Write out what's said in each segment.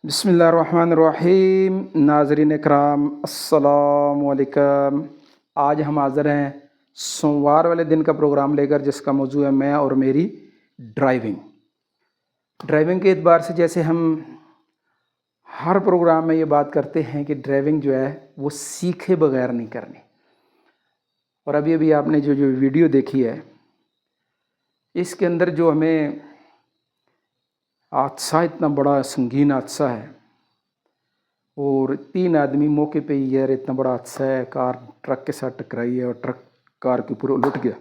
بسم اللہ الرحمن الرحیم۔ ناظرین اکرام السلام علیکم۔ آج ہم حاضر ہیں سوموار والے دن کا پروگرام لے کر، جس کا موضوع ہے میں اور میری ڈرائیونگ کے اعتبار سے جیسے ہم ہر پروگرام میں یہ بات کرتے ہیں کہ ڈرائیونگ جو ہے وہ سیکھے بغیر نہیں کرنی، اور ابھی آپ نے جو ویڈیو دیکھی ہے اس کے اندر جو ہمیں حادثہ اتنا بڑا سنگین حادثہ ہے، اور 3 آدمی موقع پہ ہی یار اتنا بڑا حادثہ ہے، کار ٹرک کے ساتھ ٹکرائی ہے اور ٹرک کار کے اوپر الٹ گیا،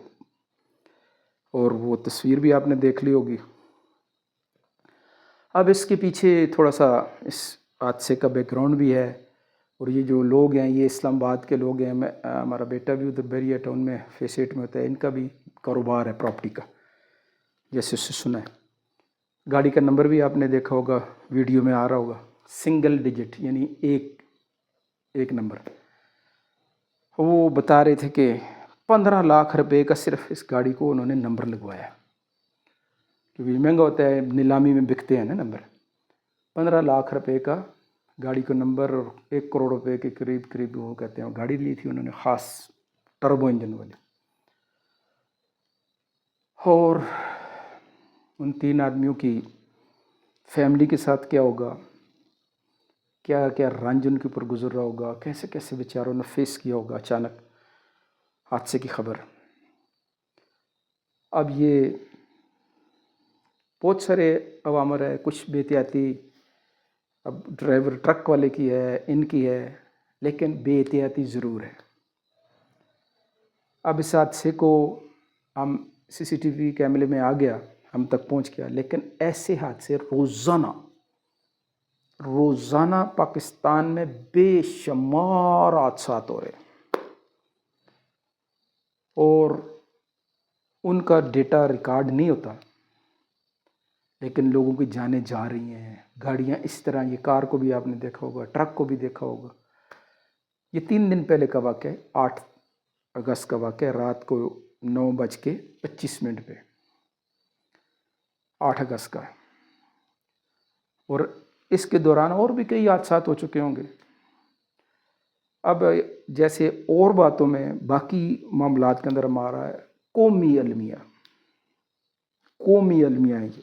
اور وہ تصویر بھی آپ نے دیکھ لی ہوگی۔ اب اس کے پیچھے تھوڑا سا اس حادثے کا بیک گراؤنڈ بھی ہے، اور یہ جو لوگ ہیں یہ اسلام آباد کے لوگ ہیں، ہمارا بیٹا بھی ادھر بیریا ٹاؤن میں فیس 8 میں ہوتا ہے، ان کا بھی کاروبار ہے پراپرٹی کا، جیسے اس سے سنا ہے۔ گاڑی کا نمبر بھی آپ نے دیکھا ہوگا، ویڈیو میں آ رہا ہوگا، سنگل ڈیجٹ یعنی ایک نمبر۔ وہ بتا رہے تھے کہ 15 لاکھ روپے کا صرف اس گاڑی کو انہوں نے نمبر لگوایا، کیونکہ مہنگا ہوتا ہے، نیلامی میں بکتے ہیں نا نمبر۔ 15 لاکھ روپے کا گاڑی کو نمبر، اور 1 کروڑ روپے کے قریب وہ کہتے ہیں گاڑی لی تھی انہوں نے، خاص ٹربو انجن والی۔ اور ان 3 آدمیوں کی فیملی کے ساتھ کیا ہوگا، کیا کیا رنج ان کے اوپر گزر رہا ہوگا، کیسے کیسے بیچاروں نے فیس کیا ہوگا اچانک حادثے کی خبر۔ اب یہ بہت سارے عوامر ہے، کچھ بے احتیاطی اب ڈرائیور ٹرک والے کی ہے، ان کی ہے، لیکن بے احتیاطی ضرور ہے۔ اب اس حادثے کو ہم CCTV کیمرے میں آ گیا، ہم تک پہنچ گیا، لیکن ایسے حادثے روزانہ پاکستان میں بے شمار حادثات ہو رہے ہیں، اور ان کا ڈیٹا ریکارڈ نہیں ہوتا، لیکن لوگوں کی جانیں جا رہی ہیں۔ گاڑیاں اس طرح، یہ کار کو بھی آپ نے دیکھا ہوگا، ٹرک کو بھی دیکھا ہوگا۔ یہ 3 دن پہلے کا واقعہ ہے، 8 اگست کا واقعہ ہے، رات کو 9:25 پہ، 8 اگست کا۔ اور اس کے دوران اور بھی کئی حادثات ہو چکے ہوں گے۔ اب جیسے اور باتوں میں باقی معاملات کے اندر ہمارا قومی المیہ ہے یہ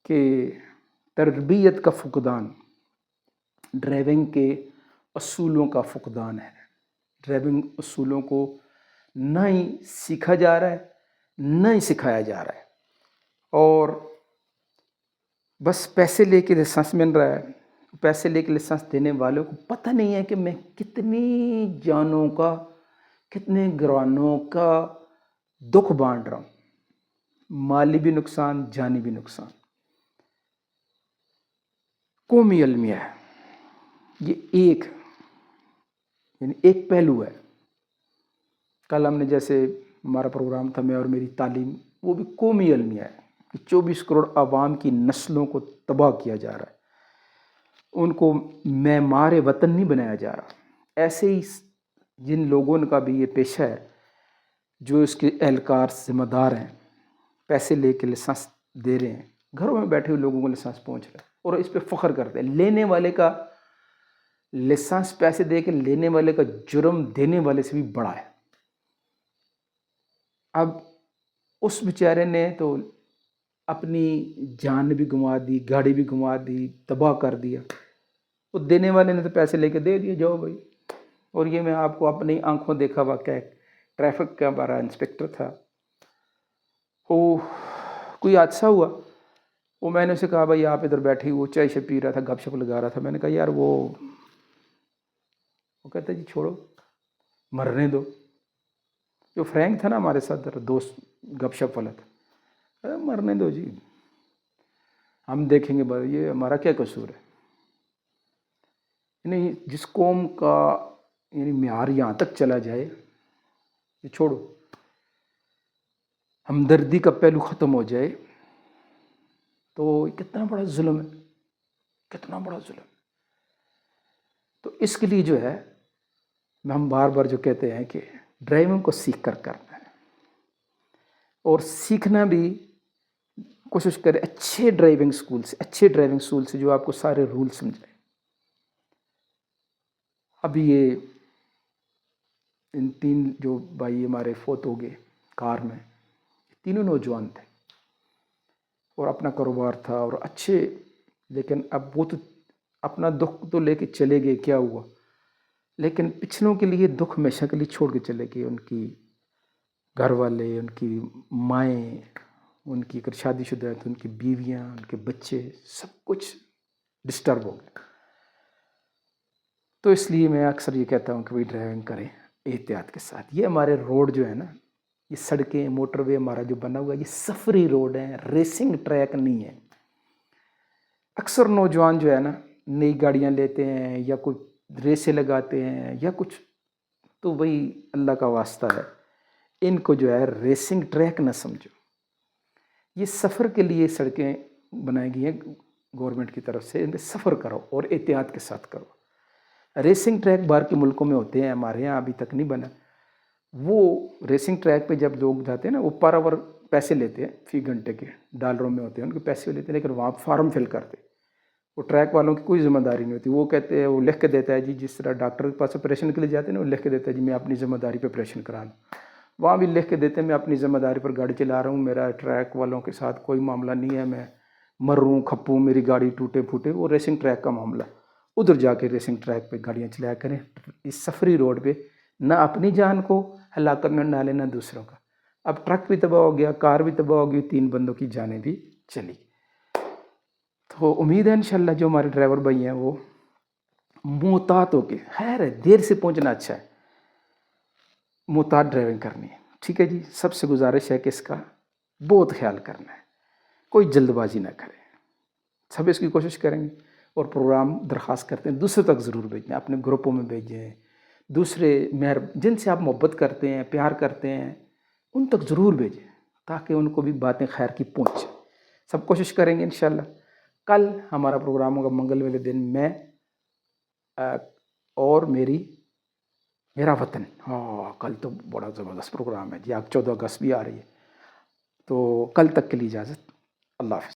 کہ تربیت کا فقدان، ڈرائیونگ کے اصولوں کا فقدان ہے۔ ڈرائیونگ اصولوں کو نہ ہی سیکھا جا رہا ہے، نہ ہی سکھایا جا رہا ہے، اور بس پیسے لے کے لائسنس مل رہا ہے۔ پیسے لے کے لائسنس دینے والوں کو پتہ نہیں ہے کہ میں کتنی جانوں کا، کتنے گھرانوں کا دکھ بانٹ رہا ہوں، مالی بھی نقصان، جانی بھی نقصان۔ قومی المیہ ہے یہ، ایک پہلو ہے۔ کل ہم نے جیسے ہمارا پروگرام تھا میں اور میری تعلیم، وہ بھی قومی المیہ ہے کہ 24 کروڑ عوام کی نسلوں کو تباہ کیا جا رہا ہے، ان کو معمار وطن نہیں بنایا جا رہا۔ ایسے ہی جن لوگوں کا بھی یہ پیشہ ہے، جو اس کے اہلکار ذمہ دار ہیں، پیسے لے کے لائسنس دے رہے ہیں، گھروں میں بیٹھے ہوئے لوگوں کو لائسنس پہنچ رہا ہے، اور اس پہ فخر کرتے ہیں۔ لینے والے کا لائسنس پیسے دے کے لینے والے کا جرم دینے والے سے بھی بڑا ہے۔ اب اس بیچارے نے تو اپنی جان بھی گنوا دی، گاڑی بھی گنوا دی، تباہ کر دیا۔ وہ دینے والے نے تو پیسے لے کے دے دیے، جاؤ بھائی۔ اور یہ میں آپ کو اپنی آنکھوں دیکھا واقعہ، ٹریفک کا ہمارا انسپکٹر تھا، وہ کوئی حادثہ ہوا، وہ میں نے اسے کہا بھائی آپ ادھر بیٹھے، وہ چائے شے پی رہا تھا، گپ شپ لگا رہا تھا۔ میں نے کہا یار وہ کہتا جی چھوڑو، مرنے دو۔ جو فرینک تھا نا ہمارے ساتھ دوست، گپ شپ والا تھا، مرنے دو جی، ہم دیکھیں گے، یہ ہمارا کیا قصور ہے۔ یعنی جس قوم کا یعنی معیار یہاں تک چلا جائے، یہ چھوڑو، ہمدردی کا پہلو ختم ہو جائے، تو کتنا بڑا ظلم ہے، کتنا بڑا ظلم۔ تو اس کے لیے جو ہے ہم بار بار جو کہتے ہیں کہ ڈرائیونگ کو سیکھ کر کرنا ہے، اور سیکھنا بھی کوشش کرے اچھے ڈرائیونگ اسکول سے جو آپ کو سارے رول سمجھائے۔ ابھی یہ ان 3 جو بھائی ہمارے فوت ہو گئے کار میں، تینوں نوجوان تھے اور اپنا کاروبار تھا اور اچھے، لیکن اب وہ تو اپنا دکھ تو لے کے چلے گئے، کیا ہوا، لیکن پچھلوں کے لیے دکھ ہمیشہ کے لیے چھوڑ کے چلے گئے۔ ان کی گھر والے، ان کی مائیں، ان کی اگر شادی شدہ ہے تو ان کی بیویاں، ان کے بچے، سب کچھ ڈسٹرب ہو گیا۔ تو اس لیے میں اکثر یہ کہتا ہوں کہ بھائی ڈرائیونگ کریں احتیاط کے ساتھ۔ یہ ہمارے روڈ جو ہے نا، یہ سڑکیں، موٹر وے ہمارا جو بنا ہوا ہے، یہ سفری روڈ ہیں، ریسنگ ٹریک نہیں ہے۔ اکثر نوجوان جو ہے نا نئی گاڑیاں لیتے ہیں یا کوئی ریسیں لگاتے ہیں یا کچھ، تو وہی اللہ کا واسطہ ہے، ان کو جو ہے ریسنگ ٹریک نہ سمجھو۔ یہ سفر کے لیے سڑکیں بنائی گئی ہیں گورنمنٹ کی طرف سے، ان پہ سفر کرو اور احتیاط کے ساتھ کرو۔ ریسنگ ٹریک باہر کے ملکوں میں ہوتے ہیں، ہمارے یہاں ابھی تک نہیں بنا۔ وہ ریسنگ ٹریک پہ جب لوگ جاتے ہیں نا، وہ پر آور پیسے لیتے ہیں، فی گھنٹے کے ڈالروں میں ہوتے ہیں ان کے پیسے لیتے ہیں، لیکن وہاں فارم فل کرتے، وہ ٹریک والوں کی کوئی ذمہ داری نہیں ہوتی۔ وہ کہتے ہیں، وہ لکھ کے دیتا ہے جی، جس طرح ڈاکٹر کے پاس آپریشن کے لیے جاتے ہیں نا، وہ لکھ کے دیتا ہے جی میں اپنی ذمہ داری پہ آپریشن کرا لوں۔ وہاں بھی لکھ کے دیتے ہیں میں اپنی ذمہ داری پر گاڑی چلا رہا ہوں، میرا ٹریک والوں کے ساتھ کوئی معاملہ نہیں ہے، میں مروں کھپوں میری گاڑی ٹوٹے پھوٹے، وہ ریسنگ ٹریک کا معاملہ۔ ادھر جا کے ریسنگ ٹریک پہ گاڑیاں چلایا کریں، اس سفری روڈ پہ نہ اپنی جان کو ہلاکت میں ڈالیں نہ دوسروں کا۔ اب ٹرک بھی تباہ ہو گیا، کار بھی تباہ ہو گئی، 3 بندوں کی جانیں بھی چلی۔ تو امید ہے انشاءاللہ جو ہمارے ڈرائیور بھائی ہیں وہ محتاط ہو کے، خیر ہے دیر سے پہنچنا اچھا ہے، محتاط ڈرائیونگ کرنی ہے، ٹھیک ہے جی۔ سب سے گزارش ہے کہ اس کا بہت خیال کرنا ہے، کوئی جلد بازی نہ کرے، سب اس کی کوشش کریں گے۔ اور پروگرام درخواست کرتے ہیں دوسروں تک ضرور بھیجیں، اپنے گروپوں میں بھیجیں، دوسرے جن سے آپ محبت کرتے ہیں، پیار کرتے ہیں، ان تک ضرور بھیجیں تاکہ ان کو بھی باتیں خیر کی پہنچیں۔ سب کوشش کریں گے انشاءاللہ۔ کل ہمارا پروگرام ہوگا منگل والے دن، میں اور میرا وطن۔ ہاں کل تو بڑا زبردست پروگرام ہے جی، آپ 14 اگست بھی آ رہی ہے، تو کل تک کے لیے اجازت، اللہ حافظ۔